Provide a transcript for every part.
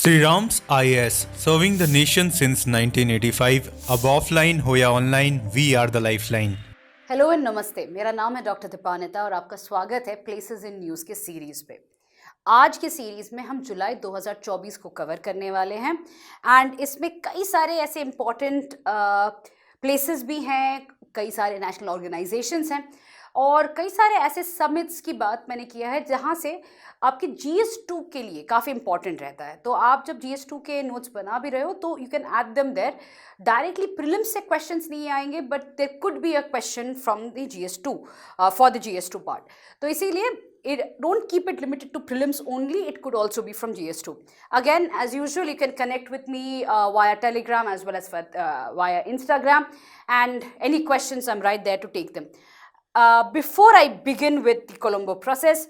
Sri Ram's IAS, serving the nation since 1985. अब offline हो या online, we are the lifeline. Hello and नमस्ते, मेरा नाम है डॉक्टर दीपानिता और आपका स्वागत है प्लेसेस इन न्यूज़ के सीरीज़ पे। आज के सीरीज़ में हम जुलाई 2024 को कवर करने वाले हैं एंड इसमें कई सारे ऐसे इम्पॉर्टेंट प्लेसेस भी हैं, कई सारे नेशनल ऑर्गेनाइजेशंस हैं और कई सारे ऐसे समिट्स की बात मैंने किया है जहाँ से आपके GS2 के लिए काफ़ी इंपॉर्टेंट रहता है। तो आप जब GS2 के नोट्स बना भी रहे हो तो you can add them there. Directly prelims से क्वेश्चंस नहीं आएंगे but there could be a question from the GS2 for the GS2 part. तो इसीलिए don't keep it limited to prelims only, it could also be from GS2. Again, as usual, you can connect with me via Telegram as well as via Instagram, and any questions, I'm right there to take them. Before I begin with the Colombo process,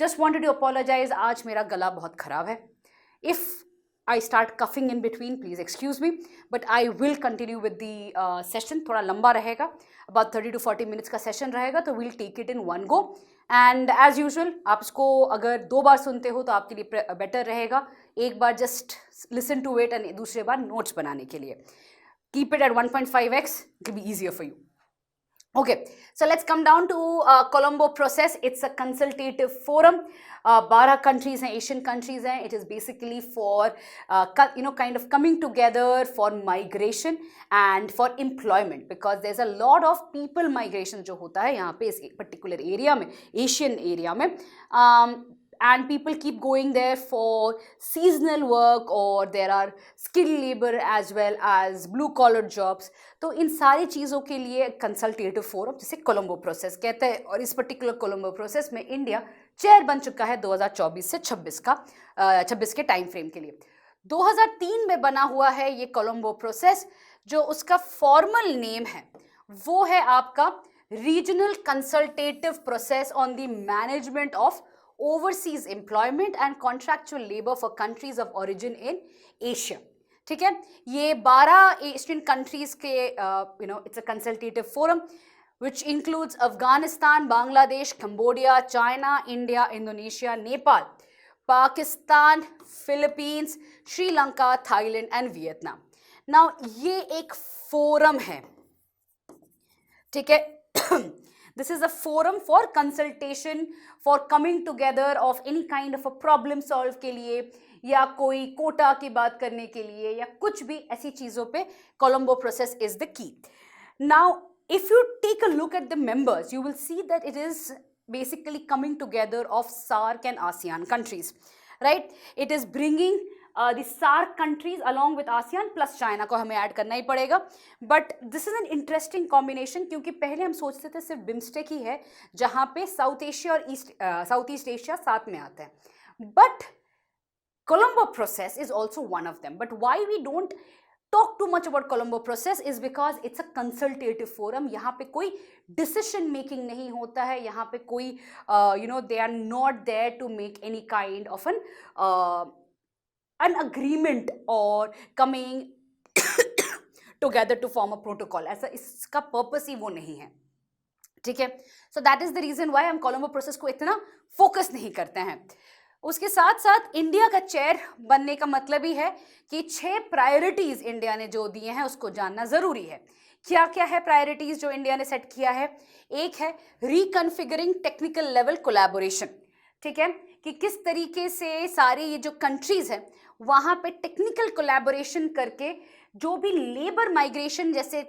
just wanted to apologize, आज मेरा गला बहुत खराब है. If I start coughing in between, please excuse me, but I will continue with the session. थोड़ा लंबा रहेगा, about 30 to 40 minutes का session रहेगा, तो we'll take it in one go. And as usual, आप इसको अगर 2 बार सुनते हो तो आपके लिए better रहेगा. एक बार just listen to it and दूसरे बार notes बनाने के लिए. Keep it at 1.5x, it will be easier for you. Okay, so let's come down to Colombo process. It's a consultative forum. 12 countries हैं, Asian countries हैं. It is basically for kind of coming together for migration and for employment, because there's a lot of people migration जो होता है यहाँ पे इस particular area में, Asian area में. And people keep going there for seasonal work, or there are skilled labor as well as blue collar jobs. तो इन सारी चीज़ों के लिए कंसल्टेटिव फोरम जिसे कोलंबो प्रोसेस कहते हैं, और इस पर्टिकुलर कोलंबो प्रोसेस में इंडिया चेयर बन चुका है 2024 से 26 के टाइम फ्रेम के लिए. 2003 में बना हुआ है ये कोलंबो प्रोसेस. जो उसका फॉर्मल नेम है वो है आपका regional consultative process on the management of overseas employment and contractual labor for countries of origin in Asia. ठीक है, ये 12 एशियन कंट्रीज के it's a consultative forum which includes Afghanistan, Bangladesh, Cambodia, China, India, Indonesia, Nepal, Pakistan, Philippines, Sri Lanka, Thailand and Vietnam. Now ये एक forum है, ठीक है. This is a forum for consultation, for coming together of any kind of a problem solve के लिए, या कोई कोटा की बात करने के लिए, या कुछ भी ऐसी चीज़ों पे Colombo process is the key. Now, if you take a look at the members, you will see that it is basically coming together of SAARC and ASEAN countries, right? It is bringing the SAARC countries along with ASEAN plus China को हमें add करना ही पड़ेगा. But this is an interesting combination, क्योंकि पहले हम सोचते थे सिर्फ बिम्स्टेक ही है जहाँ पे साउथ एशिया और साउथ ईस्ट एशिया साथ में आते हैं. But Colombo process is also one of them. But why we don't talk too much about Colombo process is because it's a consultative forum. यहाँ पे कोई decision making नहीं होता है, यहाँ पे कोई they are not there to make any kind of an agreement or coming together to form a protocol. ऐसा इसका पर्पस ही वो नहीं है, ठीक है. So that is the reason why हम कोलंबो प्रोसेस को इतना फोकस नहीं करते हैं. उसके साथ साथ इंडिया का चेयर बनने का मतलब ही है कि 6 प्रायोरिटीज इंडिया ने जो दिए हैं उसको जानना जरूरी है. क्या क्या है प्रायोरिटीज जो इंडिया ने सेट किया है? एक है रिकन्फिगरिंग टेक्निकल लेवल कोलैबोरेशन, ठीक है, कि किस तरीके से सारी ये जो कंट्रीज हैं वहाँ पे टेक्निकल कोलैबोरेशन करके जो भी लेबर माइग्रेशन जैसे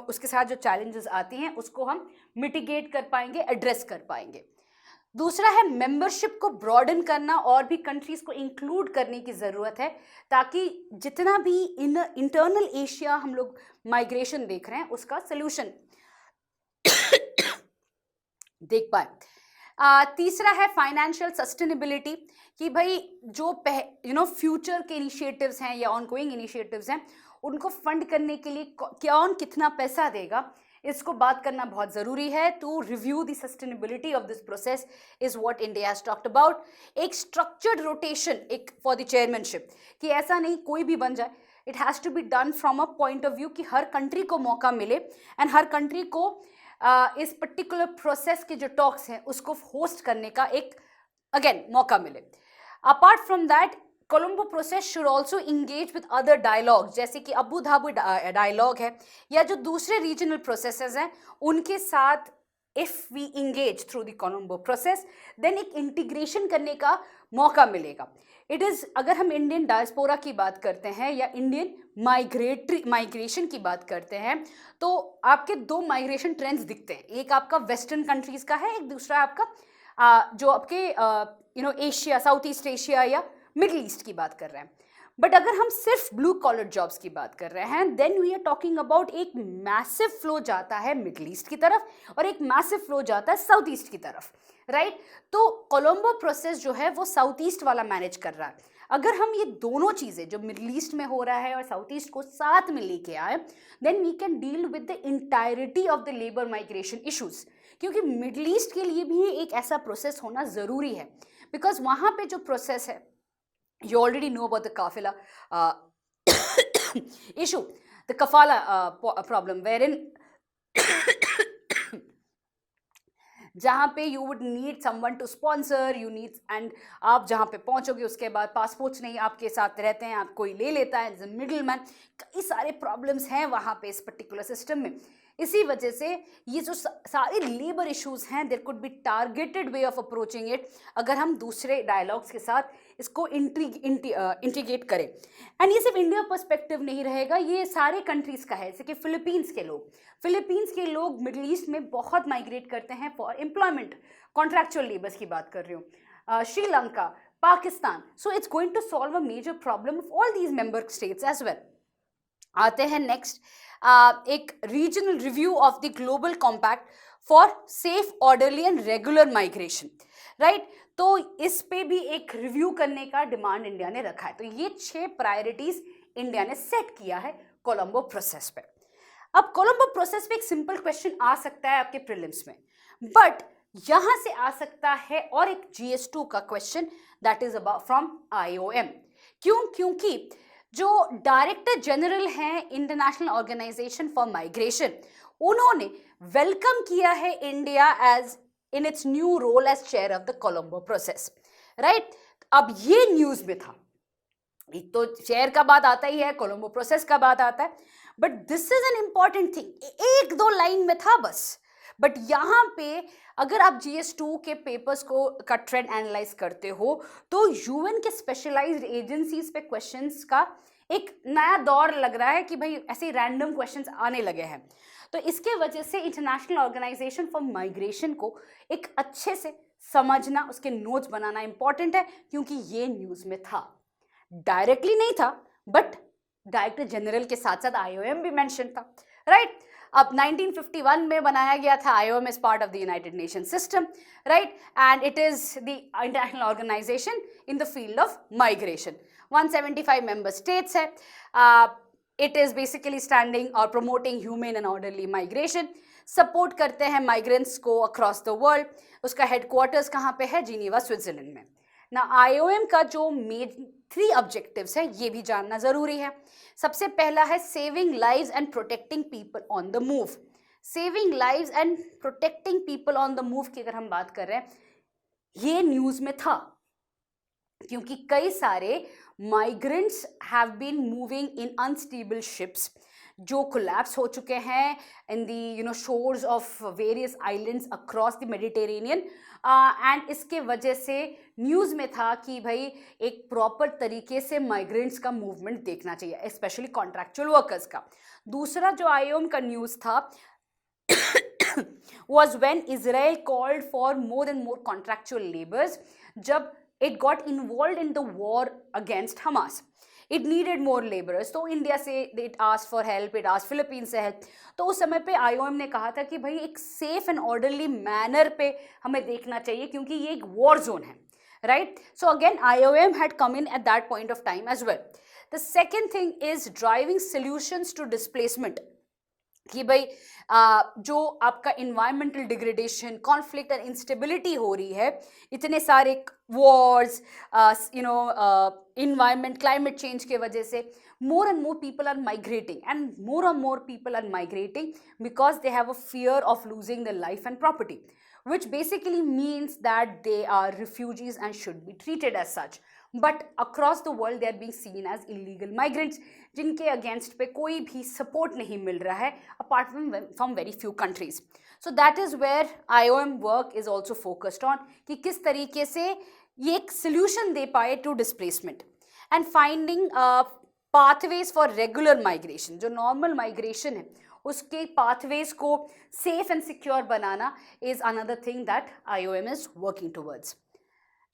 उसके साथ जो चैलेंजेस आती हैं उसको हम मिटिगेट कर पाएंगे, एड्रेस कर पाएंगे. दूसरा है मेंबरशिप को ब्रॉडन करना, और भी कंट्रीज को इंक्लूड करने की ज़रूरत है ताकि जितना भी इंटरनल एशिया हम लोग माइग्रेशन देख रहे हैं उसका सोल्यूशन देख पाए. तीसरा है फाइनेंशियल सस्टेनेबिलिटी, कि भाई जो फ्यूचर के इनिशिएटिव्स हैं या ऑनगोइंग इनिशिएटिव्स हैं उनको फंड करने के लिए कौन कितना पैसा देगा, इसको बात करना बहुत ज़रूरी है. To review the sustainability of this process is what India has talked about. एक स्ट्रक्चर्ड रोटेशन एक फॉर द चेयरमैनशिप, कि ऐसा नहीं कोई भी बन जाए. It has to be done from a point of view कि हर कंट्री को मौका मिले एंड हर कंट्री को इस पर्टिकुलर प्रोसेस के जो टॉक्स हैं उसको होस्ट करने का एक अगेन मौका मिले. Apart from that Colombo process should also engage with other dialogue, जैसे कि अबू धाबी डायलॉग है या जो दूसरे रीजनल प्रोसेसेस हैं उनके साथ if we engage through the Colombo process then एक इंटीग्रेशन करने का मौका मिलेगा. इट इज़, अगर हम इंडियन डायस्पोरा की बात करते हैं या इंडियन माइग्रेशन की बात करते हैं तो आपके दो माइग्रेशन ट्रेंड्स दिखते हैं. एक आपका वेस्टर्न कंट्रीज़ का है, एक दूसरा आपका जो आपके एशिया, साउथ ईस्ट एशिया या मिडिल ईस्ट की बात कर रहे हैं. बट अगर हम सिर्फ ब्लू कॉलर जॉब्स की बात कर रहे हैं then we are talking about एक मैसिव फ्लो जाता है मिडिल ईस्ट की तरफ और एक मैसिव फ्लो जाता है साउथ ईस्ट की तरफ, राइट. तो कोलंबो प्रोसेस जो है वो साउथ ईस्ट वाला मैनेज कर रहा है. अगर हम ये दोनों चीज़ें जो मिडिल ईस्ट में हो रहा है और साउथ ईस्ट को साथ में लेके आए then we can deal with the entirety of the labour migration issues, क्योंकि मिडिल ईस्ट के लिए भी एक ऐसा प्रोसेस होना ज़रूरी है. बिकॉज वहाँ पे जो प्रोसेस है, you already know about the kafila issue, the kafala problem, wherein जहाँ पे you would need someone to sponsor, you need, and आप जहाँ पे पहुँचोगे उसके बाद पासपोर्ट्स नहीं आपके साथ रहते हैं, आप कोई ले लेता है, मिडिल मैन, कई सारे प्रॉब्लम्स हैं वहाँ पे इस पर्टिकुलर सिस्टम में. इसी वजह से ये जो सारे लेबर इश्यूज हैं there could be targeted way of approaching it अगर हम दूसरे डायलॉग्स के साथ इसको इंटीग्रेट करें. एंड ये सिर्फ इंडिया पर्सपेक्टिव नहीं रहेगा, ये सारे कंट्रीज़ का है. जैसे कि फिलीपींस के लोग मिडिल ईस्ट में बहुत माइग्रेट करते हैं फॉर एम्प्लॉयमेंट, कॉन्ट्रैक्चुअल लेबर्स की बात कर रही हूँ, Sri Lanka, Pakistan. So it's going to solve a major problem of all these member states as well. आते हैं नेक्स्ट, एक regional review of the global compact for safe, orderly and regular migration, right. तो इस पे भी एक रिव्यू करने का डिमांड इंडिया ने रखा है. तो ये 6 प्रायोरिटीज इंडिया ने सेट किया है कोलंबो प्रोसेस पे. अब कोलंबो प्रोसेस पे एक सिंपल क्वेश्चन आ सकता है आपके प्रीलिम्स में, बट यहां से आ सकता है और एक GS2 का question that is about from IOM. क्योंकि जो डायरेक्टर जनरल हैं इंटरनेशनल ऑर्गेनाइजेशन फॉर माइग्रेशन, उन्होंने वेलकम किया है India as in its new role as chair of the Colombo process, right. अब ये न्यूज में था, एक तो चेयर का बात आता ही है, कोलंबो प्रोसेस का बात आता है, but this is an important thing. एक दो लाइन में था बस, बट यहाँ पे अगर आप GS2 के पेपर्स को का ट्रेंड एनालाइज करते हो तो UN के स्पेशलाइज्ड एजेंसीज पे क्वेश्चंस का एक नया दौर लग रहा है कि भाई ऐसे रैंडम क्वेश्चंस आने लगे हैं. तो इसके वजह से इंटरनेशनल ऑर्गेनाइजेशन फॉर माइग्रेशन को एक अच्छे से समझना, उसके नोट्स बनाना इंपॉर्टेंट है, क्योंकि ये न्यूज़ में था, डायरेक्टली नहीं था बट डायरेक्टर जनरल के साथ साथ IOM भी मेंशन था, राइट. अब 1951 में बनाया गया था. IOM is part of the United Nation system, right, and it is the international organisation in the field of migration. 175 member states है. इट इज बेसिकली स्टैंडिंग और promoting human and orderly migration. Support करते हैं migrants को across the world. उसका headquarters कहाँ पे है? Geneva, Switzerland में. ना IOM का जो मेन 3 ऑब्जेक्टिव्स है ये भी जानना जरूरी है. सबसे पहला है saving lives and protecting people on the move. Saving lives and protecting people on the move की अगर हम बात कर रहे हैं, ये न्यूज में था क्योंकि कई सारे migrants have been moving in unstable ships जो कोलैप्स हो चुके हैं in the shores of various islands across the Mediterranean. And इसके वजह से न्यूज़ में था कि भाई एक प्रॉपर तरीके से माइग्रेंट्स का मूवमेंट देखना चाहिए, स्पेशली कॉन्ट्रैक्चुअल वर्कर्स का. दूसरा जो IOM का न्यूज़ था was when Israel called for more and more contractual laborers जब it got involved in the war against Hamas. It needed more laborers. तो इंडिया से it asked for help, it asked Philippines से help. तो उस समय पे IOM ने कहा था कि भाई एक सेफ एंड ऑर्डरली मैनर पे हमें देखना चाहिए क्योंकि ये एक वॉर जोन है, right? So again IOM had come in at that point of time as well. The second thing is driving solutions to displacement. कि भाई जो आपका environmental degradation, conflict and instability हो रही है, इतने सारे वॉर्स, इन्वायरमेंट, क्लाइमेट चेंज के वजह से more and more people are migrating, and more people are migrating because they have a fear of losing their life and property, which basically means that they are refugees and should be treated as such. But across the world they are being seen as illegal migrants, जिनके against पे कोई भी support नहीं मिल रहा है apart from very few countries. So that is where IOM work is also focused on कि किस तरीके से ये एक सोल्यूशन दे पाए to displacement and finding pathways for regular migration. जो नॉर्मल माइग्रेशन है उसके पाथवेज को सेफ एंड सिक्योर बनाना is another thing that IOM is working towards.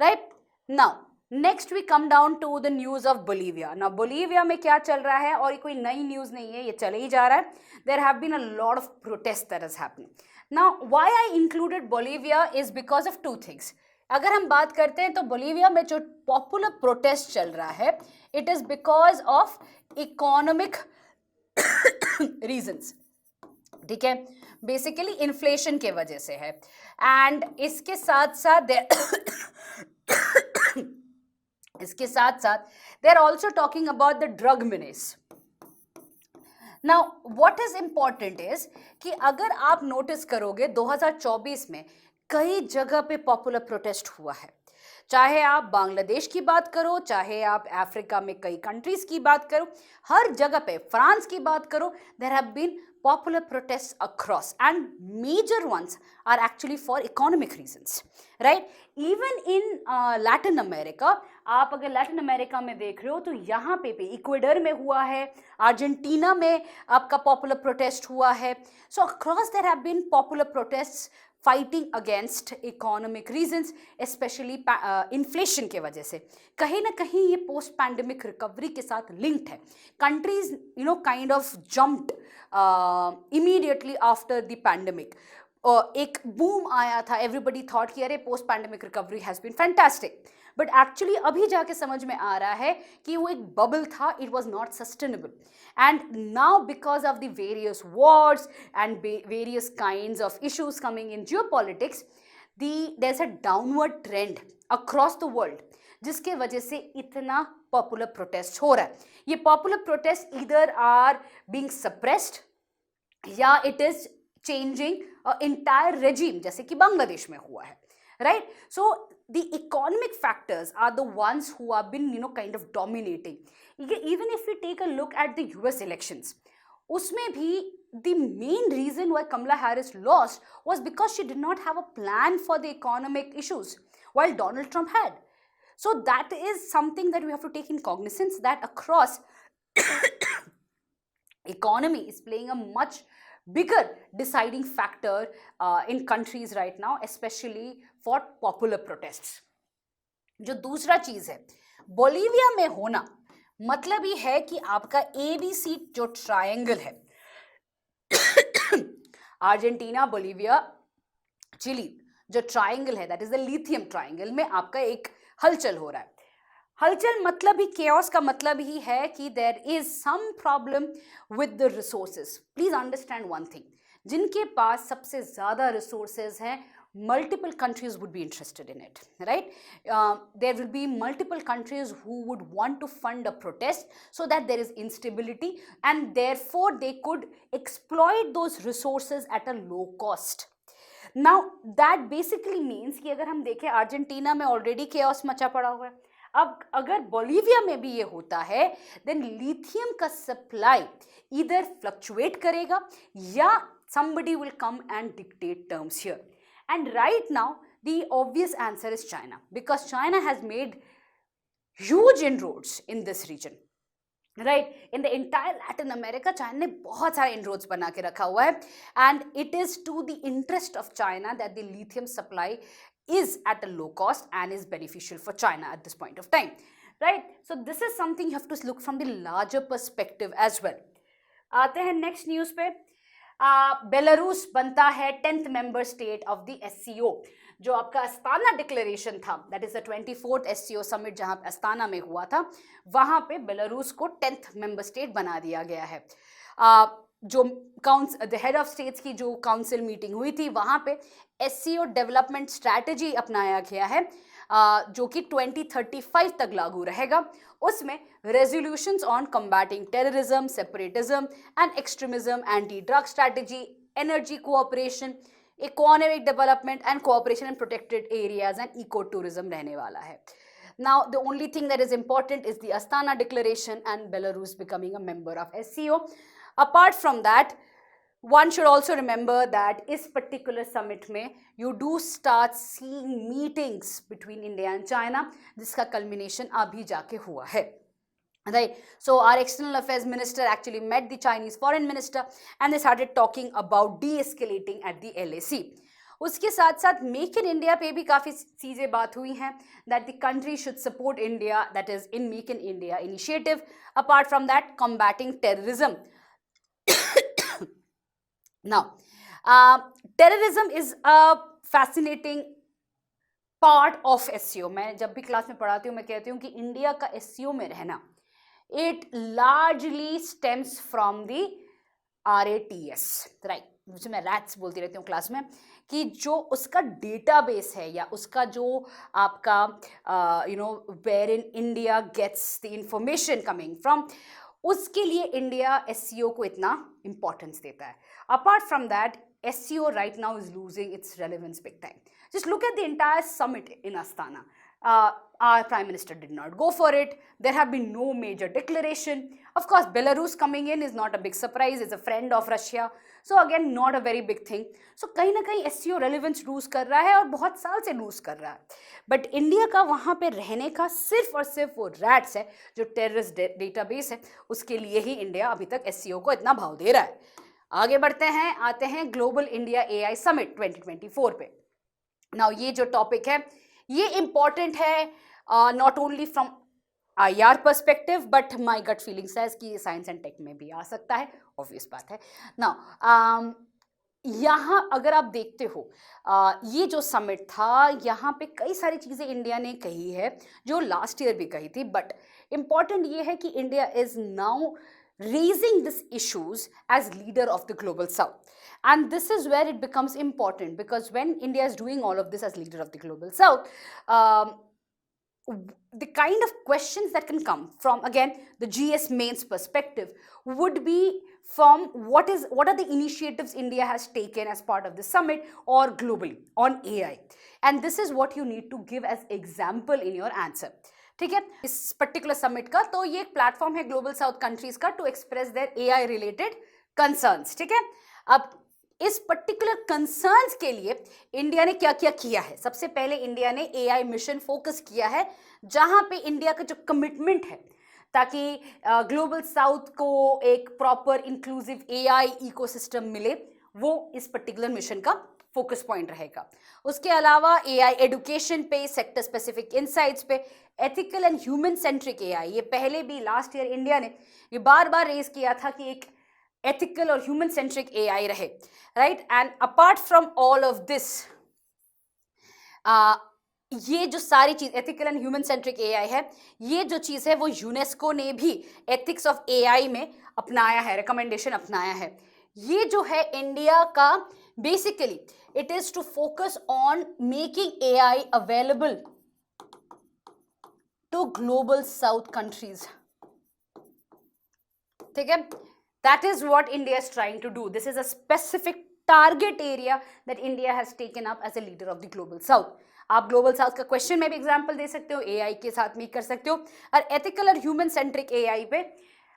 Right now next we come down to the news of Bolivia. ना Bolivia में क्या चल रहा है, और ये कोई नई न्यूज नहीं है, ये चले ही जा रहा है. There have been a lot of protest that has happening. Now why I included Bolivia is because of two things. अगर हम बात करते हैं तो बोलीविया में जो पॉपुलर प्रोटेस्ट चल रहा है it is because of economic reasons. ठीक है, बेसिकली इन्फ्लेशन के वजह से है. एंड इसके साथ साथ they are also talking about the drug menace. Now what is important is कि अगर आप नोटिस करोगे 2024 में कई जगह पे पॉपुलर प्रोटेस्ट हुआ है. चाहे आप बांग्लादेश की बात करो, चाहे आप अफ्रीका में कई कंट्रीज की बात करो, हर जगह पे, फ्रांस की बात करो, there have been popular protests across, and major ones are actually for economic reasons, right? Even in Latin America, आप अगर लैटिन अमेरिका में देख रहे हो तो यहाँ पे इक्वेडर में हुआ है, अर्जेंटीना में आपका पॉपुलर प्रोटेस्ट हुआ है. So across there have been popular protests fighting against economic reasons, especially inflation के वजह से. कहीं ना कहीं ये पोस्ट पैंडेमिक रिकवरी के साथ लिंक्ड है. Countries kind of jumped immediately after the pandemic. एक बूम आया था, एवरीबडी थॉट कि अरे post pandemic recovery has been fantastic, but actually अभी जाके समझ में आ रहा है कि वो एक बबल था, it was not sustainable. And now because of the various wars and various kinds of issues coming in geopolitics, there's a downward trend across the world, जिसके वजह से इतना पॉपुलर प्रोटेस्ट हो रहा है. ये popular protest either are being suppressed या it is changing entire regime, जैसे कि बांग्लादेश में हुआ है. Right, so the economic factors are the ones who have been kind of dominating. Even if we take a look at the US elections, usme bhi the main reason why Kamala Harris lost was because she did not have a plan for the economic issues while Donald Trump had. So that is something that we have to take in cognizance, that across economy is playing a much bigger deciding factor in countries right now, especially for popular protests. जो दूसरा चीज है, Bolivia में होना मतलब ये है कि आपका ABC जो ट्रायंगल है, अर्जेंटीना, बोलीविया, चिली, जो ट्रायंगल है, that is the lithium triangle, में आपका एक हलचल हो रहा है. हलचल मतलब ही, केओस का मतलब ही है कि there is some problem with the resources. Please understand one thing, जिनके पास सबसे ज़्यादा रिसोर्सेज हैं, multiple countries would be interested in it, right? There will be multiple countries who would want to fund a protest so that there is instability, and therefore they could exploit those resources at a low cost. Now that basically means कि अगर हम देखें, Argentina में already chaos मचा पड़ा हुआ है. अब अगर बोलीविया में भी ये होता है, देन लिथियम का सप्लाई इधर फ्लक्चुएट करेगा या somebody will come and dictate terms here. And right now the obvious answer is China, because China has made huge inroads in this region, right? In the entire Latin America, China ने बहुत सारे inroads बना के रखा हुआ है, and it is to the interest of China that the lithium supply is at a low cost and is beneficial for China at this point of time, right? So this is something you have to look from the larger perspective as well. आते हैं next news पे. Belarus बनता है 10th member state of the SCO. जो आपका Astana declaration था, that is the 24th SCO summit जहां Astana में हुआ था, वहां पे बेलारूस को 10th मेंबर स्टेट बना दिया गया है. जो द हेड ऑफ स्टेट्स की जो काउंसिल मीटिंग हुई थी, वहां पे SCO डेवलपमेंट स्ट्रैटेजी अपनाया गया है, जो कि 2035 तक लागू रहेगा. उसमें resolutions on combating terrorism, separatism and extremism, anti drug strategy, energy cooperation, economic development and cooperation in protected areas and ecotourism रहने वाला है. Now, the only thing that is important is the Astana Declaration and Belarus becoming a member of SCO. Apart from that, one should also remember that इस particular summit में you do start seeing meetings between India and China, जिसका culmination अभी जाके हुआ है. Right, so our external affairs minister actually met the Chinese foreign minister and they started talking about de-escalating at the LAC. उसके साथ साथ make in India पे भी काफ़ी चीज़ें बात हुई हैं that the country should support India, that is in Make in India initiative. Apart from that, combating terrorism. Now, terrorism is a fascinating part of SCO. मैं जब भी क्लास में पढ़ाती हूँ मैं कहती हूँ कि इंडिया का SCO में रहना it largely stems from the RATS, right? मुझे मैं रैट्स बोलती रहती हूँ क्लास में कि जो उसका डेटाबेस है या उसका जो आपका where in India gets the information coming from, उसके लिए इंडिया SCO को इतना इंपॉर्टेंस देता है. Apart from that, SCO right now is losing its relevance big time. Just look at the entire summit in Astana. Our Prime Minister did not go for it. There have been no major declaration. Of course, Belarus coming in is not a big surprise. It's a friend of Russia. So again, not a very big thing. So कहीं ना कहीं SCO relevance lose कर रहा है और बहुत साल से lose कर रहा है. But इंडिया का वहाँ पे रहने का सिर्फ और सिर्फ वो रैट्स है जो टेररिस्ट डेटाबेस है, उसके लिए ही इंडिया अभी तक SCO को इतना भाव दे रहा है. आगे बढ़ते हैं, आते हैं ग्लोबल इंडिया AI समिट 2024 पे. नाउ ये जो टॉपिक है ये इम्पॉर्टेंट है not only from IR perspective but my gut feeling says कि साइंस एंड टेक में भी आ सकता है, ऑब्वियस बात है. नाउ यहाँ अगर आप देखते हो ये जो समिट था यहाँ पे कई सारी चीज़ें इंडिया ने कही है जो लास्ट ईयर भी कही थी, बट इम्पॉर्टेंट ये है कि India is now raising these issues as leader of the global south, and this is where it becomes important because when India is doing all of this as leader of the global south, the kind of questions that can come from again the GS mains perspective would be from what are the initiatives India has taken as part of the summit or globally on AI, and this is what you need to give as example in your answer. ठीक है, इस particular summit का तो ये एक platform है global south countries का to express their AI related concerns. ठीक है, अब इस पर्टिकुलर कंसर्न्स के लिए इंडिया ने क्या क्या किया है. सबसे पहले इंडिया ने AI मिशन फोकस किया है जहां पे इंडिया का जो कमिटमेंट है ताकि ग्लोबल साउथ को एक प्रॉपर इंक्लूसिव AI इकोसिस्टम मिले, वो इस पर्टिकुलर मिशन का फोकस पॉइंट रहेगा. उसके अलावा AI एडुकेशन पे, सेक्टर स्पेसिफिक इनसाइट्स पे, ethical and human centric AI, ये पहले भी लास्ट ईयर इंडिया ने ये बार बार रेज किया था कि एक एथिकल और ह्यूमन सेंट्रिक AI रहे, right. And apart from all of this, ये जो सारी चीज ethical and human centric AI है, ये जो चीज़ है वो यूनेस्को ने भी एथिक्स ऑफ AI में अपनाया है, रिकमेंडेशन अपनाया है. ये जो है इंडिया का basically it is to focus on making AI available to global south countries. ठीक है, that is what India is trying to do. This is a specific target area that India has taken up as a leader of the global south. आप global south का question में भी example दे सकते हो, AI के साथ में कर सकते हो, और एथिकल और ह्यूमन सेंट्रिक AI पे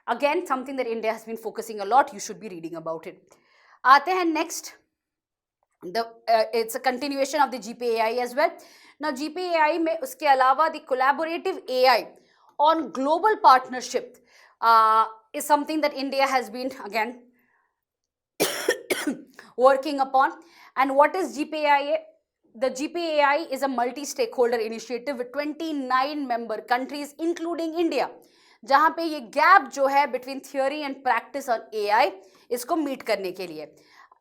again something that India has been focusing a lot. You should be reading about it. आते हैं next, it's a continuation of the GPAI as well. Now GPAI में उसके अलावा the collaborative AI on global partnership is something that India has been again working upon. And what is GPAI? The GPAI is a multi-stakeholder initiative with 29 member countries including India, जहाँ पे ये gap जो है between theory and practice on AI इसको meet करने के लिए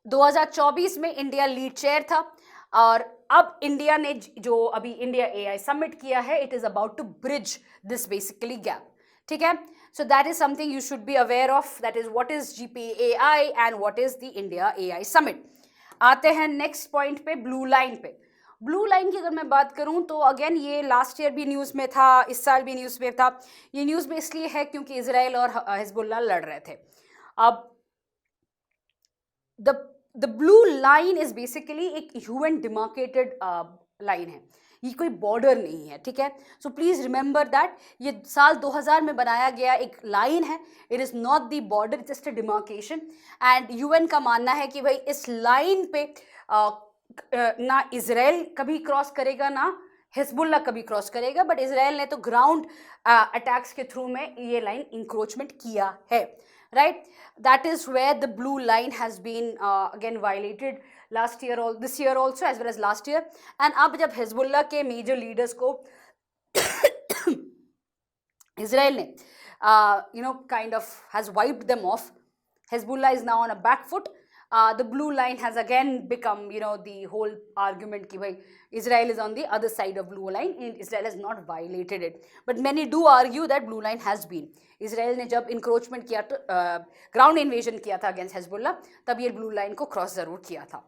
2024 में इंडिया लीड चेयर था, और अब इंडिया ने जो अभी इंडिया AI समिट किया है, it is about to bridge this basically gap. ठीक है, so that is something you should be aware of, that is what is GPAI and what is the India AI summit. आते हैं next point पे, blue line पे. Blue line की अगर मैं बात करूं तो अगेन ये लास्ट ईयर भी न्यूज़ में था, इस साल भी न्यूज़ में था. ये न्यूज़ में इसलिए है क्योंकि इजराइल और हिजबुल्लाह लड़ रहे थे. अब the blue line is basically एक UN demarcated line है. ये कोई बॉर्डर नहीं है, ठीक है। सो प्लीज़ रिमेंबर दैट ये साल 2000 में बनाया गया एक लाइन है, it is not the border, just a demarcation. And UN का मानना है कि भाई इस लाइन पे ना इसराइल कभी क्रॉस करेगा ना हिजबुल्ला कभी क्रॉस करेगा, बट इसराइल ने तो ग्राउंड अटैक्स के थ्रू में ये लाइन इंक्रोचमेंट किया है, right. That is where the blue line has been again violated last year और this year also as well as last year. And अब जब हिजबुल्ला के मेजर लीडर्स को इसराइल ने kind of has wiped them off, Hezbollah is now on a back foot. The blue line has again become, the whole argument कि भाई Israel is on the other side of blue line and Israel has not violated it. But many do argue that blue line has been. Israel ने जब encroachment किया तो ground invasion किया था against Hezbollah, तब ये blue line को cross ज़रूर किया था.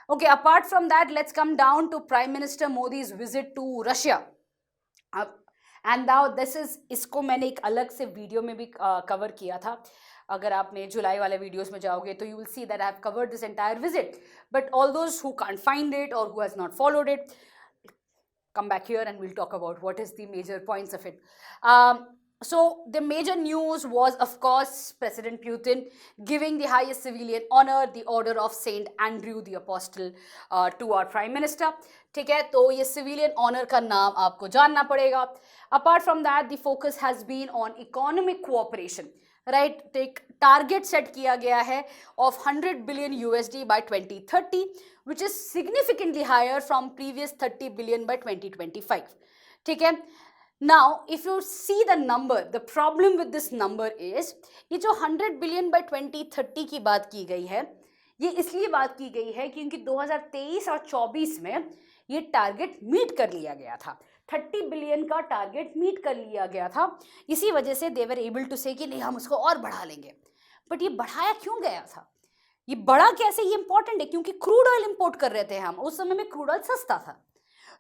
Okay, apart from that, let's come down to Prime Minister Modi's visit to Russia. And now this is, इसको मैंने एक अलग से वीडियो में भी कवर किया था। अगर आप मेरे जुलाई वाले वीडियोस में जाओगे तो you will see that I have covered this entire visit, but all those who can't find it और who has not followed it, come back here and we'll talk about what is the major points of it. So the major news was, of course, President Putin giving the highest civilian honor, the Order of Saint Andrew the Apostle, to our Prime Minister. ठीक है, तो ये civilian honor का नाम आपको जानना पड़ेगा. Apart from that, the focus has been on economic cooperation. Right, तो एक टारगेट सेट किया गया है of 100 billion USD by 2030, which is significantly higher from previous 30 billion by 2025. ठीक है. Now, if you see the number, the problem with this number is ये जो 100 billion by 2030 की बात की गई है, ये इसलिए बात की गई है क्योंकि 2023 और 24 में ये टारगेट मीट कर लिया गया था. 30 बिलियन का टारगेट मीट कर लिया गया था. इसी वजह से दे वर एबल टू से कि नहीं हम उसको और बढ़ा लेंगे. बट ये बढ़ाया क्यों गया था, ये बढ़ा कैसे, ये इंपॉर्टेंट है क्योंकि क्रूड ऑयल इंपोर्ट कर रहे थे हम. उस समय में क्रूड ऑयल सस्ता था.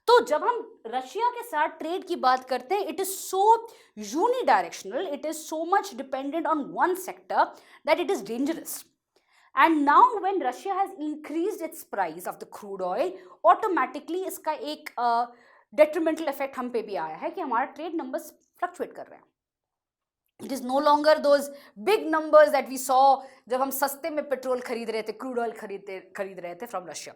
तो जब हम रशिया के साथ ट्रेड की बात करते हैं, it is so unidirectional, it is so much dependent on one sector that it is dangerous. And now when Russia has increased its price of the crude oil, automatically इसका एक detrimental effect हम पे भी आया है कि हमारा trade numbers fluctuate कर रहे हैं. It is no longer those big numbers that we saw जब हम सस्ते में पेट्रोल खरीद रहे थे, क्रूड ऑयल खरीद रहे थे from Russia.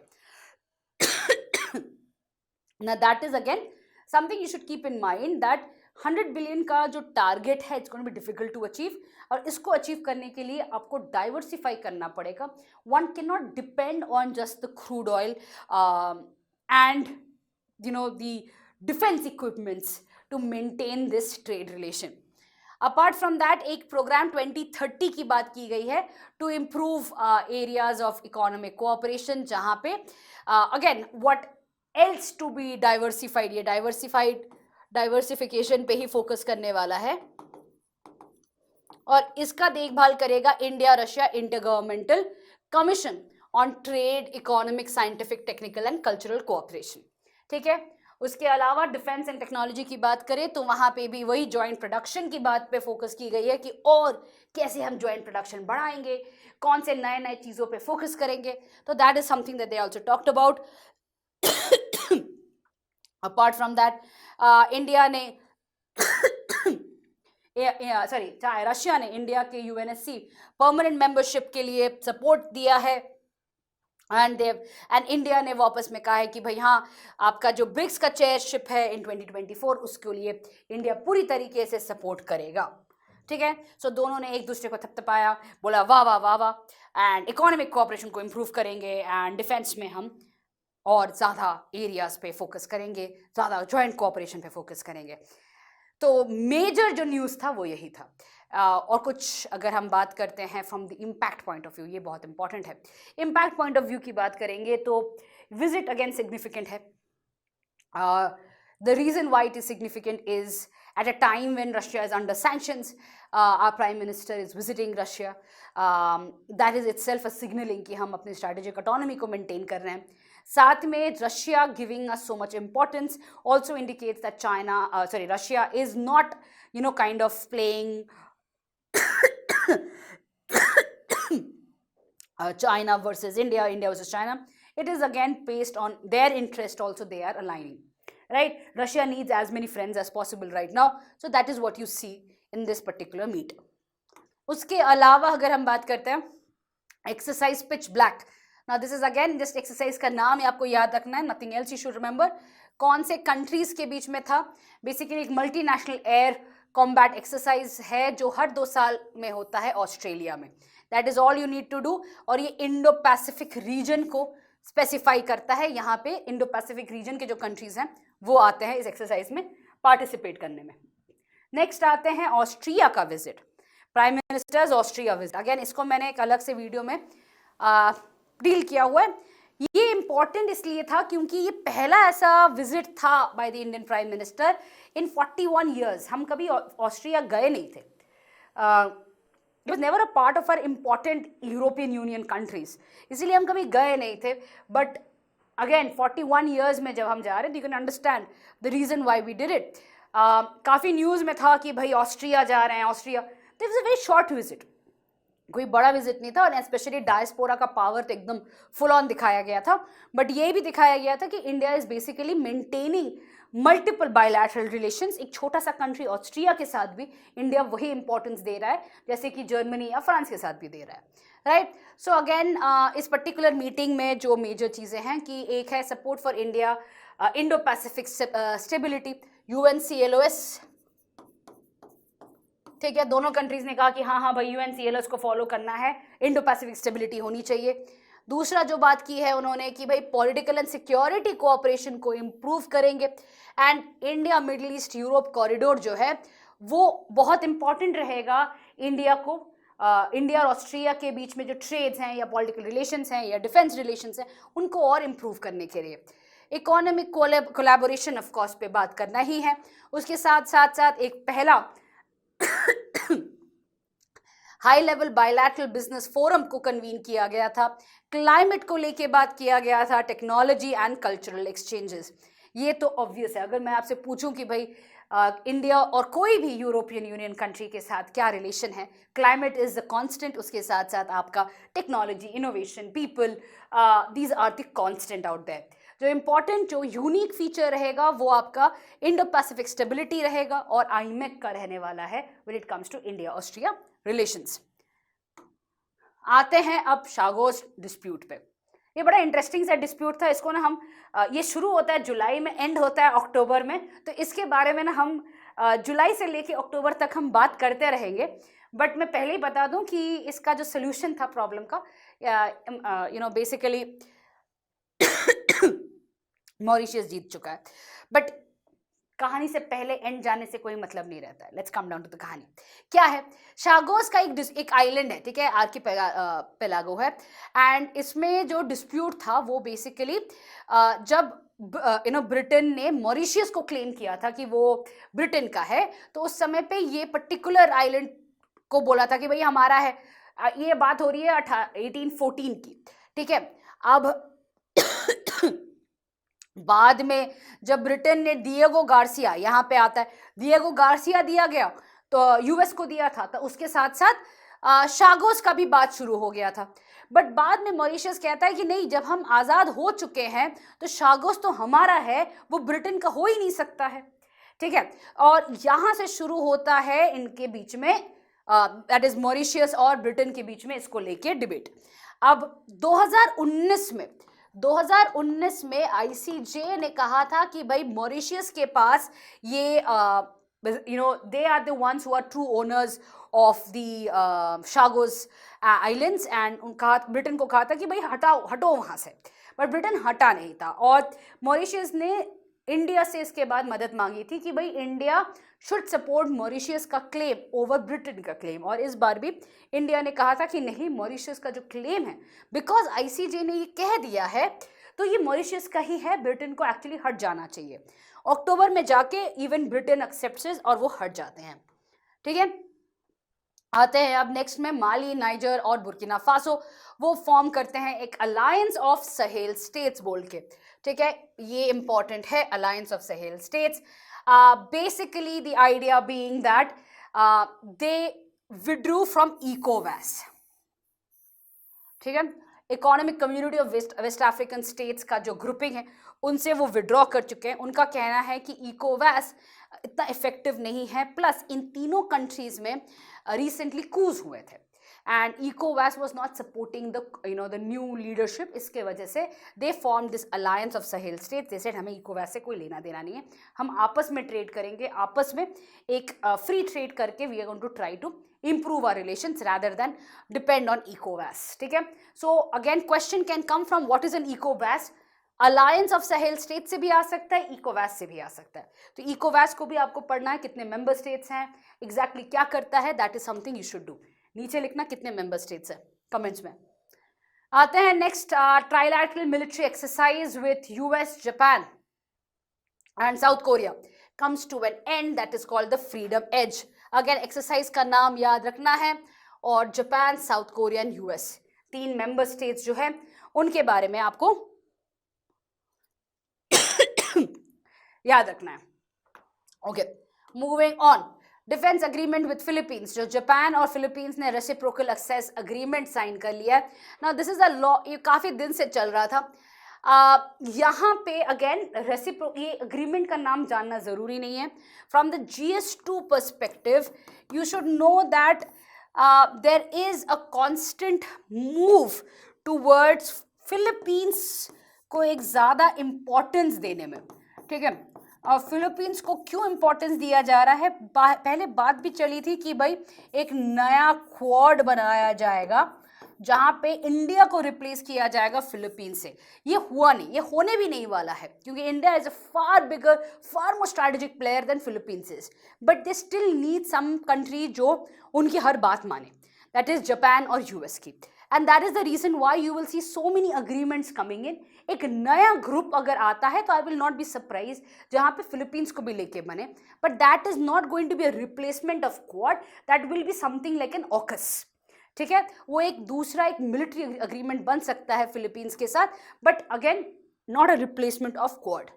Now that is again something you should keep in mind that 100 billion का जो टारगेट है, it's going to be difficult to achieve. और इसको अचीव करने के लिए आपको डाइवर्सिफाई करना पड़ेगा. One can not depend on just the crude oil and the defence equipments to maintain this trade relation. Apart from that एक प्रोग्राम 2030 की बात की गई है to improve areas of economic cooperation, जहाँ पे again what else to be diversified, ये diversification पे ही फोकस करने वाला है. और इसका देखभाल करेगा India Russia inter governmental commission on trade, economic, scientific, technical and cultural cooperation. ठीक है. उसके अलावा डिफेंस एंड टेक्नोलॉजी की बात करें तो वहाँ पे भी वही जॉइंट प्रोडक्शन की बात पे फोकस की गई है कि और कैसे हम जॉइंट प्रोडक्शन बढ़ाएंगे, कौन से नए नए चीज़ों पे फोकस करेंगे. तो that is something that they also talked about. Apart from that India ने रशिया ने इंडिया के यूएनएससी परमानेंट मेंबरशिप के लिए सपोर्ट दिया है. एंड इंडिया ने वापस में कहा है कि भाई हाँ, आपका जो ब्रिक्स का चेयरशिप है इन 2024 उसके लिए इंडिया पूरी तरीके से सपोर्ट करेगा. ठीक है. सो दोनों ने एक दूसरे को थपथपाया, बोला वाह वाह वाह वाह. एंड इकोनॉमिक कोऑपरेशन को इम्प्रूव करेंगे एंड डिफेंस में हम और ज़्यादा एरियाज पे फोकस करेंगे, ज़्यादा जॉइंट कोऑपरेशन पे फोकस करेंगे. तो मेजर जो न्यूज़ था वो यही था. और कुछ अगर हम बात करते हैं from the impact point of view, ये बहुत इंपॉर्टेंट है. इम्पैक्ट पॉइंट ऑफ व्यू की बात करेंगे तो विजिट अगेन सिग्निफिकेंट है. The reason why it is significant is at a time when Russia is under sanctions, our Prime Minister is visiting Russia. That is itself a signaling कि हम अपनी strategic autonomy को maintain कर रहे हैं. साथ में Russia giving us so much importance also indicates that Russia is not, kind of playing China versus India, India versus China. It is again based on their interest also they are aligning. right? Russia needs as many friends as possible right now, so that is what you see in this particular meet. उसके अलावा अगर हम बात करते हैं exercise pitch black, now this is again just exercise का नाम ही आपको याद रखना है, nothing else you should remember. कौन से कंट्रीज के बीच में था? बेसिकली एक मल्टीनेशनल एयर कॉम्बैट एक्सरसाइज है जो हर 2 साल में होता है ऑस्ट्रेलिया में. That is all you need to do. और ये इंडो पैसिफिक रीजन को स्पेसिफाई करता है. यहाँ पे इंडो पैसिफिक रीजन के जो कंट्रीज हैं वो आते हैं इस एक्सरसाइज में पार्टिसिपेट करने में. नेक्स्ट आते हैं ऑस्ट्रिया का visit, prime ministers Austria visit. Again इसको मैंने एक अलग से वीडियो में डील किया हुआ है. ये इंपॉर्टेंट इसलिए था क्योंकि ये पहला ऐसा विजिट था by the Indian prime minister in 41 years. हम कभी ऑस्ट्रिया गए नहीं थे. It was never a part of our important European Union countries, इसीलिए हम कभी गए नहीं थे. बट अगेन 41 ईयर्स में जब हम जा रहे थे, you can understand the reason why we did it. काफ़ी न्यूज़ में था कि भाई ऑस्ट्रिया जा रहे हैं Austria. This is a very short visit, कोई बड़ा विजिट नहीं था. और स्पेशली डायस्पोरा का पावर तो एकदम फुल ऑन दिखाया गया था. बट ये भी दिखाया गया था कि India is basically maintaining multiple bilateral relations. एक छोटा सा कंट्री ऑस्ट्रिया के साथ भी इंडिया वही इंपॉर्टेंस दे रहा है जैसे कि जर्मनी या फ्रांस के साथ भी दे रहा है, राइट. सो अगेन इस पर्टिकुलर मीटिंग में जो मेजर चीज़ें हैं कि एक है support for India, Indo Pacific stability, UNCLOS. ठीक है, दोनों कंट्रीज ने कहा कि हाँ हाँ भाई UNCLOS को फॉलो करना है, इंडो पैसिफिक स्टेबिलिटी होनी चाहिए. दूसरा जो बात की है उन्होंने कि भाई पॉलिटिकल एंड सिक्योरिटी कोऑपरेशन को इम्प्रूव करेंगे. And India middle east Europe corridor जो है वो बहुत इंपॉर्टेंट रहेगा इंडिया को. इंडिया और ऑस्ट्रिया के बीच में जो ट्रेड्स हैं या पॉलिटिकल रिलेशंस हैं या डिफेंस रिलेशंस हैं उनको और इम्प्रूव करने के लिए इकोनॉमिक कोलैबोरेशन ऑफ कोर्स पे बात करना ही है. उसके साथ साथ साथ एक पहला high level bilateral business forum को कन्वीन किया गया था. क्लाइमेट को लेके बात किया गया था, टेक्नोलॉजी एंड कल्चरल एक्सचेंजेस. ये तो ऑब्वियस है. अगर मैं आपसे पूछूं कि भाई इंडिया और कोई भी यूरोपियन यूनियन कंट्री के साथ क्या रिलेशन है, क्लाइमेट इज द कांस्टेंट, उसके साथ साथ आपका technology, innovation, people, these are the constant out there. जो इम्पॉर्टेंट जो यूनिक फीचर रहेगा वो आपका इंडो पैसिफिक स्टेबिलिटी रहेगा और आईमेक का रहने वाला है when it comes to India Austria relations. आते हैं अब शागोस डिस्प्यूट पे. ये बड़ा इंटरेस्टिंग सा डिस्प्यूट था. इसको ना हम ये शुरू होता है जुलाई में, एंड होता है अक्टूबर में. तो इसके बारे में ना हम जुलाई से लेके अक्टूबर तक हम बात करते रहेंगे. बट मैं पहले ही बता दूं कि इसका जो सोल्यूशन था प्रॉब्लम का, बेसिकली मॉरिशियस जीत चुका है. बट कहानी से पहले एंड जाने से कोई मतलब नहीं रहता है. Let's come down to the कहानी. क्या है, शागोस का एक आइलैंड है, ठीक है, आर्किपेलागो है. एंड इसमें जो डिस्प्यूट था वो बेसिकली जब ब्रिटेन ने मॉरिशियस को क्लेम किया था कि वो ब्रिटेन का है, तो उस समय पे ये पर्टिकुलर आइलैंड को बोला था कि भाई हमारा है. ये बात हो रही है 1814 की, ठीक है. अब बाद में जब ब्रिटेन ने डिएगो गार्सिया, यहाँ पे आता है डिएगो गार्सिया दिया गया तो यूएस को दिया था, तो उसके साथ साथ शागोस का भी बात शुरू हो गया था. बट बाद में मॉरिशस कहता है कि नहीं, जब हम आज़ाद हो चुके हैं तो शागोस तो हमारा है, वो ब्रिटेन का हो ही नहीं सकता है, ठीक है. और यहाँ से शुरू होता है इनके बीच में, दैट इज मॉरिशस और ब्रिटेन के बीच में इसको लेके डिबेट. अब 2019 में आईसीजे ने कहा था कि भाई मॉरिशस के पास ये they are the ones who are true owners of the Chagos islands. And उनका ब्रिटेन को कहा था कि भाई हटो वहाँ से. बट ब्रिटेन हटा नहीं था और मॉरिशस ने इंडिया से इसके बाद मदद मांगी थी कि भाई इंडिया शुड सपोर्ट मॉरिशस का क्लेम ओवर ब्रिटेन का क्लेम. और इस बार भी इंडिया ने कहा था कि नहीं, मॉरिशस का जो क्लेम है, बिकॉज आईसीजे ने ये कह दिया है तो ये मॉरिशस का ही है, ब्रिटेन को एक्चुअली हट जाना चाहिए. अक्टूबर में जाके इवन ब्रिटेन एक्सेप्ट्स और वो हट जाते हैं, ठीक है. आते हैं अब नेक्स्ट में माली, नाइजर और बुर्किना फासो. वो फॉर्म करते हैं एक अलायंस ऑफ सहेल स्टेट्स बोल के, ठीक है. ये इंपॉर्टेंट है, alliance of Sahel states. Basically the idea being that they withdrew from इकोवैस, ठीक है. Economic community of west African states का जो ग्रुपिंग है उनसे वो विड्रॉ कर चुके हैं। उनका कहना है कि इकोवैस इतना इफेक्टिव नहीं है, प्लस इन तीनों कंट्रीज में रिसेंटली कूज हुए थे एंड इकोवैस was not supporting the new leadership. इसके वजह से they form this alliance of Sahel state. They said हमें इकोवैस से कोई लेना देना नहीं है, हम आपस में ट्रेड करेंगे, आपस में एक फ्री ट्रेड करके we are going to try to improve our relations rather than depend on ECOWAS. ठीक है, so again question can come from what is an ECOWAS? Alliance of Sahel state से भी आ सकता है, इकोवैस से भी आ सकता है। तो इकोवैस को भी आपको पढ़ना है, कितने मेंबर स्टेट्स हैं, एग्जैक्टली क्या करता है, that is something you should do. नीचे लिखना कितने मेंबर स्टेट्स है कमेंट्स में। आते हैं next, trilateral military exercise with US, Japan and south Korea comes to an end, that is called the freedom edge. Again exercise का नाम याद रखना है, और Japan, south Korea and US, 3 member states जो है उनके बारे में आपको याद रखना है। Okay, moving on, defence agreement with Philippines, जो जापान और फिलीपींस ने रेसिप्रोकल एक्सेस अग्रीमेंट साइन कर लिया है। Now this is a law, ये काफी दिन से चल रहा था। यहाँ पे अगेन ये अग्रीमेंट का नाम जानना जरूरी नहीं है। From the GS2 perspective you should know that there is a constant move towards Philippines को एक ज़्यादा इम्पोर्टेंस देने में। ठीक है, और फिलीपींस को क्यों इम्पोर्टेंस दिया जा रहा है, पहले बात भी चली थी कि भाई एक नया क्वाड बनाया जाएगा जहां पे इंडिया को रिप्लेस किया जाएगा फिलीपींस से। ये हुआ नहीं, ये होने भी नहीं वाला है, क्योंकि India is a far bigger, far more strategic player than Philippines is, but they still need some country जो उनकी हर बात माने, दैट इज जापान और यूएस की। And that is the reason why you will see so many agreements coming in. एक नया group अगर आता है तो I will not be surprise जहां पे फिलीपींस को भी लेके बने, but that is not going to be a replacement of Quad, that will be something like an AUKUS. ठीक है, वो एक दूसरा एक मिलिट्री अग्रीमेंट बन सकता है फिलीपींस के साथ, but again not a replacement of Quad.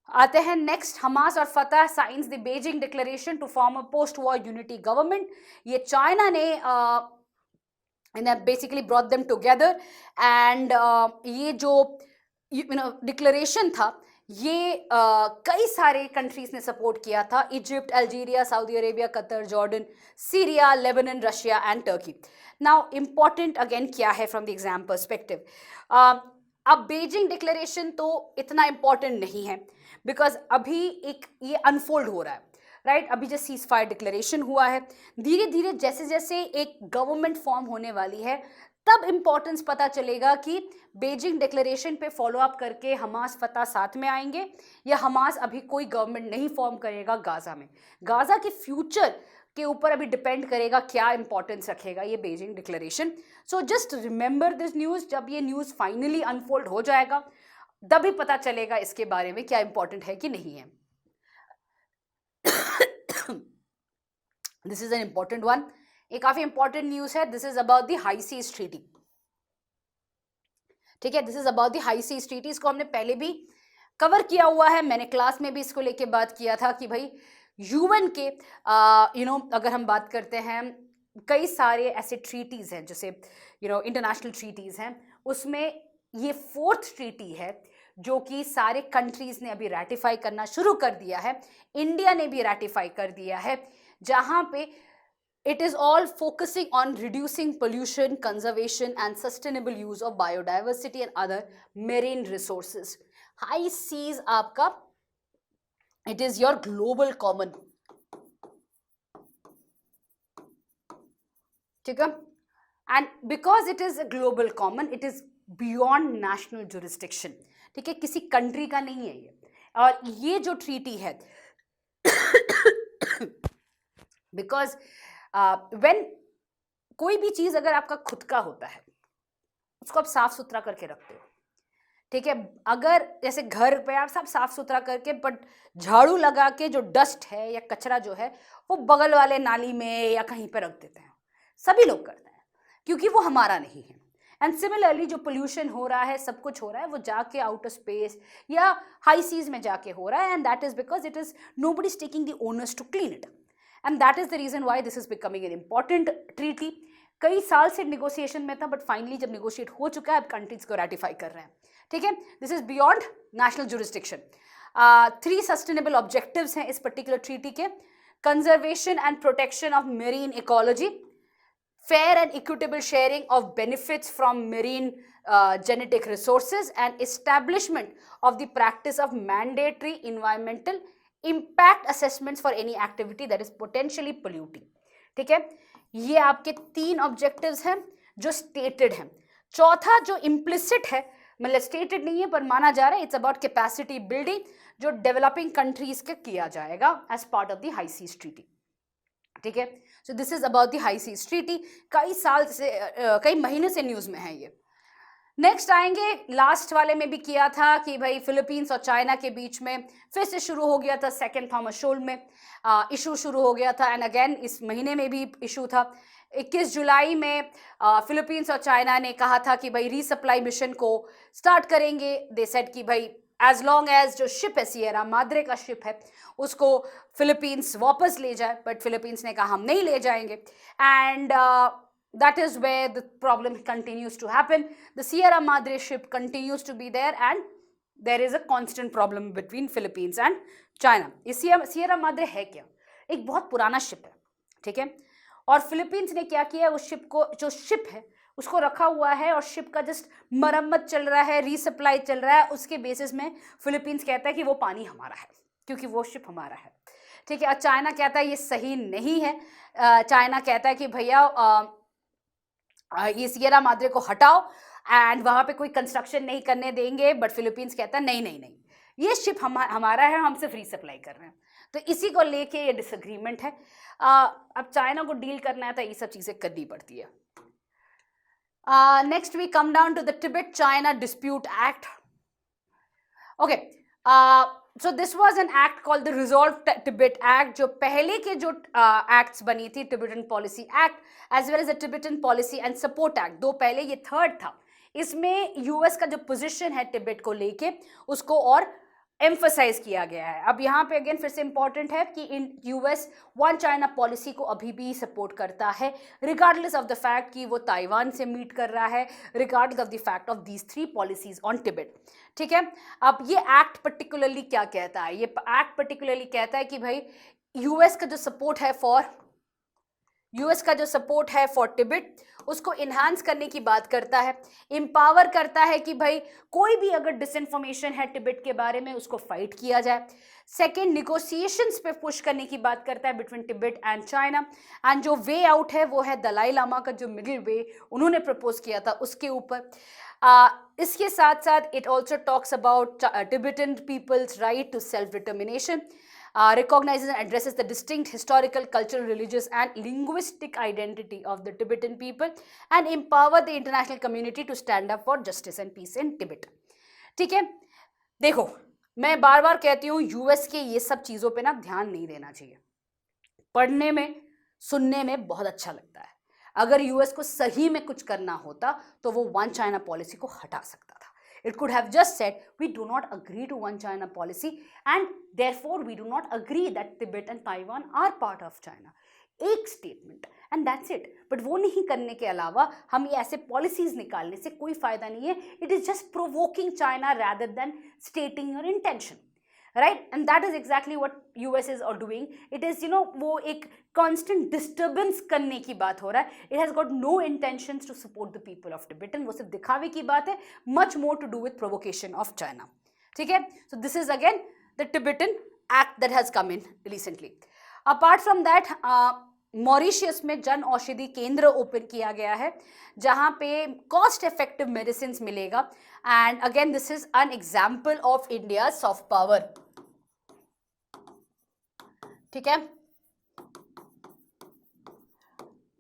आते हैं नेक्स्ट, हमास और Fatah signs the Beijing declaration to form a post war unity government. ये चाइना ने basically brought them together and ये जो डिक्लेरेशन था ये कई सारे कंट्रीज ने सपोर्ट किया था, Egypt, Algeria, Saudi Arabia, Qatar, Jordan, Syria, Lebanon, Russia and Turkey. Now important again क्या है फ्रॉम द एग्जाम पर्सपेक्टिव, अब बीजिंग डिक्लेरेशन तो इतना इम्पॉर्टेंट नहीं है बिकॉज अभी एक ये अनफोल्ड हो रहा है, राइट? अभी जो सीज फायर डिक्लेरेशन हुआ है, धीरे धीरे जैसे जैसे एक गवर्नमेंट फॉर्म होने वाली है तब इंपॉर्टेंस पता चलेगा कि बीजिंग डिक्लेरेशन पे फॉलो अप करके हमास फतह साथ में आएंगे या हमास अभी कोई गवर्नमेंट नहीं फॉर्म करेगा गाजा में। गाजा के फ्यूचर के ऊपर अभी डिपेंड करेगा क्या इंपॉर्टेंस रखेगा ये Beijing declaration. So just remember this news, जब ये न्यूज़ फाइनली अनफोल्ड हो जाएगा तभी पता चलेगा इसके बारे में क्या इंपॉर्टेंट है कि नहीं है। This is an important one, ये काफी इंपॉर्टेंट न्यूज है। This is about the high seas treaty. ठीक है, this is about the high seas treaty. इसको हमने पहले भी कवर किया हुआ है, मैंने क्लास में भी इसको लेके बात किया था कि भाई यूएन के अगर हम बात करते हैं कई सारे ऐसे ट्रीटीज हैं जैसे इंटरनेशनल ट्रीटीज हैं, उसमें ये 4th ट्रीटी है जो कि सारे कंट्रीज ने अभी रैटिफाई करना शुरू कर दिया है। इंडिया ने भी रैटिफाई कर दिया है, जहां पे it is all focusing on reducing pollution, conservation and sustainable use of biodiversity and other marine resources. High seas आपका it is your global common, ठीक है, and because it is a global common, it is beyond national jurisdiction. ठीक है, किसी country का नहीं है ये। और ये जो ट्रीटी है बिकॉज व्हेन कोई भी चीज अगर आपका खुद का होता है उसको आप साफ सुथरा करके रखते हो, ठीक है। अगर जैसे घर पे आप सब साफ सुथरा करके बट झाड़ू लगा के जो डस्ट है या कचरा जो है वो बगल वाले नाली में या कहीं पे रख देते हैं, सभी लोग करते हैं क्योंकि वो हमारा नहीं है। एंड सिमिलरली जो पोल्यूशन हो रहा है, सब कुछ हो रहा है, वो जाके आउटर स्पेस या हाई सीज में जाके हो रहा है, and that is because it is nobody is taking the owners to clean it. And that is the reason why this is becoming an important treaty. कई साल से नेगोशिएशन में था, बट फाइनली जब नेगोशिएट हो चुका है अब कंट्रीज को रेटिफाई कर रहे हैं. ठीक है, this is beyond national jurisdiction. 3 sustainable objectives हैं इस पर्टिकुलर ट्रीटी के. Conservation and protection of marine ecology, fair and equitable sharing of benefits from marine genetic resources, and establishment of the practice of mandatory environmental impact assessments for any activity that is potentially polluting. ठीक है, ये आपके 3 objectives हैं जो stated हैं. चौथा जो implicit है, मतलब स्टेटेड नहीं है पर माना जा रहा है, इट्स अबाउट कैपेसिटी बिल्डिंग जो डेवलपिंग कंट्रीज के किया जाएगा as part of the high seas treaty. ठीक है, so this is about the high seas treaty. कई साल से कई महीने से न्यूज में है ये. नेक्स्ट आएंगे, लास्ट वाले में भी किया था कि भाई फिलीपींस और चाइना के बीच में फिर से शुरू हो गया था, सेकेंड थॉमस शोल्ड में इशू शुरू हो गया था, एंड अगेन इस महीने में भी इशू था. 21 जुलाई में फिलीपींस और चाइना ने कहा था कि भाई रीसप्लाई मिशन को स्टार्ट करेंगे. दे सेड कि भाई एज लॉन्ग एज जो शिप है, सियरा माद्रे का शिप है, उसको फिलीपींस वापस ले जाए, बट फिलीपींस ने कहा हम नहीं ले जाएंगे. And that is where the problem continues to happen. The Sierra Madre ship continues to be there, and there is a constant problem between Philippines and China. ये Sierra Madre है क्या? एक बहुत पुराना शिप है, ठीक है, और फिलीपींस ने क्या किया, उस शिप को, जो शिप है उसको रखा हुआ है और शिप का जस्ट मरम्मत चल रहा है, रीसप्लाई चल रहा है. उसके बेसिस में फिलीपींस कहता है कि वो पानी हमारा है क्योंकि वो शिप हमारा है. ठीक है, और चाइना कहता है ये सही नहीं है. चाइना कहता है कि भैया ये सियरा माद्रे को हटाओ एंड वहाँ पे कोई कंस्ट्रक्शन नहीं करने देंगे, बट फिलीपींस कहता है नहीं नहीं नहीं, ये शिप हमारा है, हम सिर्फ रीसप्लाई कर रहे हैं. तो इसी को लेके ये डिसएग्रीमेंट है. अब चाइना को डील करना है तो ये सब चीज़ें करनी पड़ती है. Next we come down to the Tibet China dispute act. Okay, so this was an act called the Resolve Tibet Act, जो पहले के जो एक्ट्स बनी थी, Tibetan Policy Act as well as the Tibetan Policy and Support Act, 2 पहले, ये 3rd था. इसमें यूएस का जो पोजीशन है टिबेट को लेके उसको और एम्फसाइज किया गया है. अब यहाँ पे अगेन फिर से इंपॉर्टेंट है कि in US one China policy को अभी भी सपोर्ट करता है, रिगार्डलेस ऑफ द फैक्ट कि वो ताइवान से मीट कर रहा है, regardless of the fact of these 3 policies on Tibet. ठीक है, अब ये एक्ट पर्टिकुलरली क्या कहता है, ये एक्ट पर्टिकुलरली कहता है कि भाई यूएस का जो सपोर्ट है फॉर टिबेट उसको इन्हांस करने की बात करता है, एम्पावर करता है कि भाई कोई भी अगर डिसइंफॉर्मेशन है टिबेट के बारे में उसको फाइट किया जाए. सेकेंड, निगोशिएशंस पे पुश करने की बात करता है between Tibet and China, and जो वे आउट है वो है दलाई लामा का जो मिडिल वे उन्होंने प्रपोज किया था उसके ऊपर. इसके साथ साथ it also talks about Tibetan people's right to self determination, recognizes and addresses the distinct historical, cultural, religious and linguistic identity of the Tibetan people and empower the international community to stand up for justice and peace in Tibet. ठीक है, देखो मैं बार बार कहती हूँ US के ये सब चीज़ों पे ना ध्यान नहीं देना चाहिए. पढ़ने में सुनने में बहुत अच्छा लगता है, अगर यूएस को सही में कुछ करना होता तो वो वन चाइना पॉलिसी को हटा सकता था. It could have just said, we do not agree to one China policy and therefore we do not agree that Tibet and Taiwan are part of China. एक statement and that's it. But वो नहीं करने के अलावा हम ये ऐसे policies निकालने से कोई फायदा नहीं है. It is just provoking China rather than stating your intention. Right, and that is exactly what US is doing. It is, वो एक constant disturbance करने की बात हो रहा है. It has got no intentions to support the people of Tibet, and वो सिर्फ दिखावे की बात है, much more to do with provocation of China. ठीक है, so this is again the Tibetan act that has come in recently. Apart from that, Mauritius में जन औषधि केंद्र ओपन किया गया है जहां पे कॉस्ट इफेक्टिव मेडिसिन मिलेगा. And again this is an example of India soft power. ठीक है,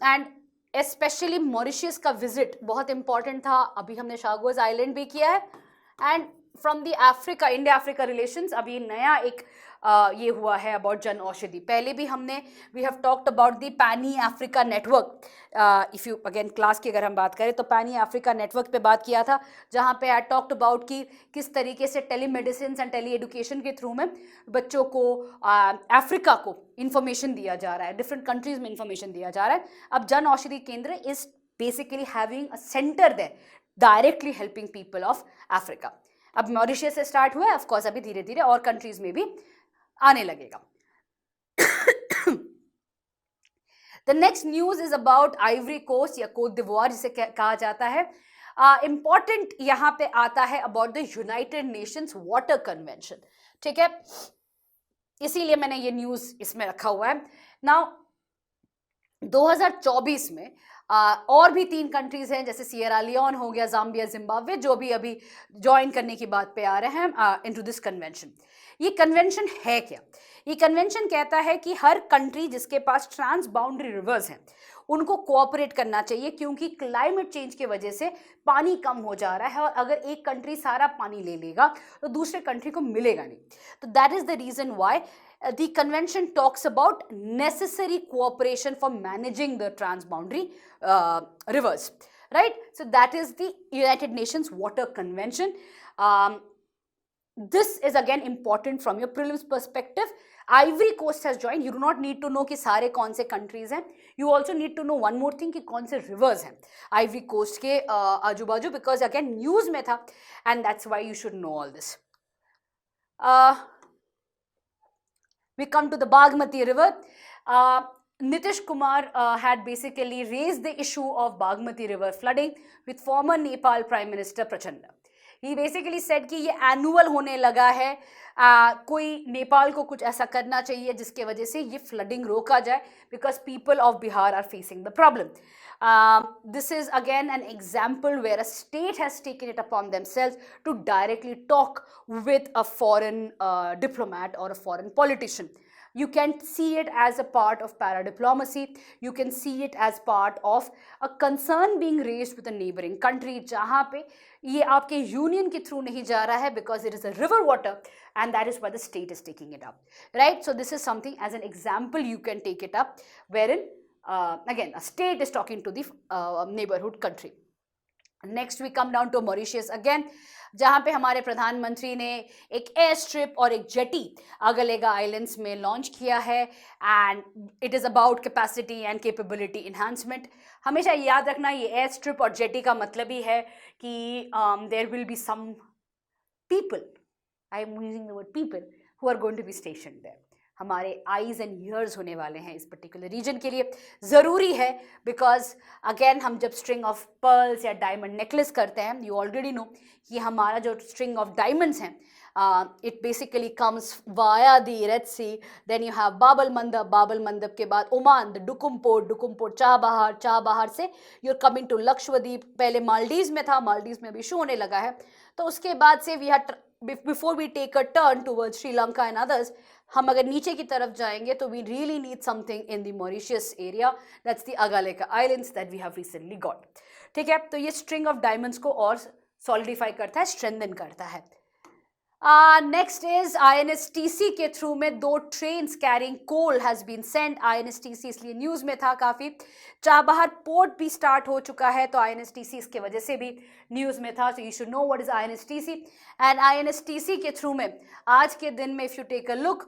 एंड स्पेशली मॉरिशियस का विजिट बहुत इंपॉर्टेंट था. अभी हमने शागोज आइलैंड भी किया है, and from the Africa India Africa relations अभी नया एक ये हुआ है अबाउट जन औषधि। पहले भी हमने we have talked about the pan Africa network. If you again class की अगर हम बात करें तो पैनी अफ्रीका नेटवर्क पे बात किया था, जहाँ पे आई टॉक्ड अबाउट कि किस तरीके से telemedicine and tele education के थ्रू में बच्चों को अफ्रीका को इंफॉर्मेशन दिया जा रहा है, डिफरेंट कंट्रीज में इंफॉर्मेशन दिया जा रहा है। अब Jan Aushadhi Kendra is basically having a centre there directly helping people of Africa. अब मॉरिशस से स्टार्ट हुआ है, ऑफ कोर्स अभी धीरे धीरे और कंट्रीज में भी आने लगेगा। The next news is about Ivory Coast या कोट दिवोर जिसे कहा जाता है। इंपॉर्टेंट यहाँ पे आता है about the United Nations water convention, ठीक है, इसीलिए मैंने ये न्यूज इसमें रखा हुआ है। नाउ 2024 में और भी 3 कंट्रीज हैं, जैसे सियरा लियोन हो गया, जाम्बिया, जिम्बाब्वे, जो भी अभी ज्वाइन करने की बात पे आ रहे हैं इनटू दिस कन्वेंशन। ये कन्वेंशन है क्या? ये कन्वेंशन कहता है कि हर कंट्री जिसके पास ट्रांस बाउंड्री रिवर्स हैं उनको कोऑपरेट करना चाहिए, क्योंकि क्लाइमेट चेंज की वजह से पानी कम हो जा रहा है और अगर एक कंट्री सारा पानी ले लेगा तो दूसरे कंट्री को मिलेगा नहीं। तो that is the reason why the convention talks about necessary cooperation for managing the transboundary rivers, right? So that is the United Nations Water Convention. This is again important from your prelims perspective. Ivory Coast has joined. You do not need to know कि सारे कौन से countries हैं. You also need to know one more thing कि कौन से rivers हैं Ivory Coast के आजू बाजू, because again news में था, and that's why you should know all this. We come to the Bagmati River. Nitish Kumar had basically raised the issue of Bagmati River flooding with former Nepal Prime Minister Prachanda. He basically said कि ये annual होने लगा है, कोई नेपाल को कुछ ऐसा करना चाहिए जिसके वजह से ये फ्लडिंग रोका जाए, because people of Bihar are facing the problem. This is again an example where a state has taken it upon themselves to directly talk with a foreign diplomat or a foreign politician. You can see it as a part of paradiplomacy. You can see it as part of a concern being raised with a neighboring country, जहाँ पे ये आपके union के through नहीं जा रहा है, because it is a river water and that is why the state is taking it up, right? So this is something as an example you can take it up, wherein again a state is talking to the neighborhood country. Next we come down to Mauritius again, जहाँ पे हमारे प्रधानमंत्री ने एक air strip और एक jetty अगलेगा islands में launch किया है, and it is about capacity and capability enhancement. हमेशा याद रखना, ये एयर स्ट्रिप और जेटी का मतलब ही है कि there will be some people, I am using the word people, who are going to be stationed there. हमारे आईज एंड ईयर्स होने वाले हैं इस पर्टिकुलर रीजन के लिए. ज़रूरी है बिकॉज अगेन हम जब स्ट्रिंग ऑफ पर्ल्स या डायमंड नेकलेस करते हैं, यू ऑलरेडी नो कि हमारा जो स्ट्रिंग ऑफ डायमंड्स हैं, it basically comes via the red sea, then you have Bab el Mandeb, Bab el Mandeb के बाद Oman, the Duqm port Chabahar, Chabahar से you are coming to Lakshadweep. पहले मालदीव्स में था, मालदीव्स में भी शो होने लगा है. तो उसके बाद से we had before we take a turn toward Sri Lanka and others, हम अगर नीचे की तरफ जाएंगे तो we really need something in the Mauritius area, that's the अगालेका islands that we have recently got. ठीक है, तो ये स्ट्रिंग ऑफ डायमंड्स को और सॉलिडिफाई करता है, स्ट्रेंथन करता है. नेक्स्ट इज INSTC के थ्रू में 2 trains carrying coal has been sent. INSTC इसलिए न्यूज़ में था काफ़ी. चाबहार पोर्ट भी स्टार्ट हो चुका है, तो INSTC इसके वजह से भी न्यूज़ में था. So you should know what is INSTC. And INSTC के थ्रू में आज के दिन में if you take a look,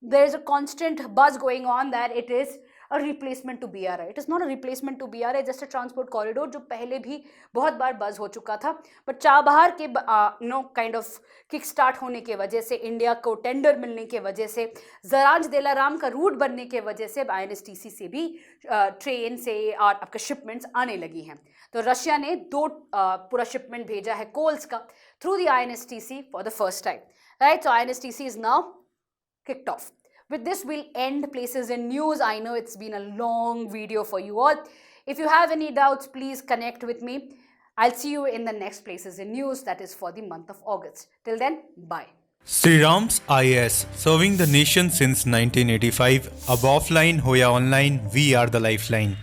there is a constant buzz going on that it is a replacement to BRI. It is not a replacement to BRI, just a transport corridor जो पहले भी बहुत बार बज हो चुका था. बट चाबहार के kind of kick start होने के वजह से, इंडिया को टेंडर मिलने के वजह से, जराज देलाराम का रूट बनने के वजह से INSTC से भी ट्रेन से और आपका शिपमेंट्स आने लगी हैं. तो रशिया ने 2 पूरा शिपमेंट भेजा है कोल्स का through the INSTC for the first time, right. So INSTC is now kicked off. With this, we'll end Places in News. I know it's been a long video for you all. If you have any doubts, please connect with me. I'll see you in the next Places in News, that is for the month of August. Till then, bye. Sri Ram's IAS, serving the nation since 1985. Ab offline, hoya online, we are the lifeline.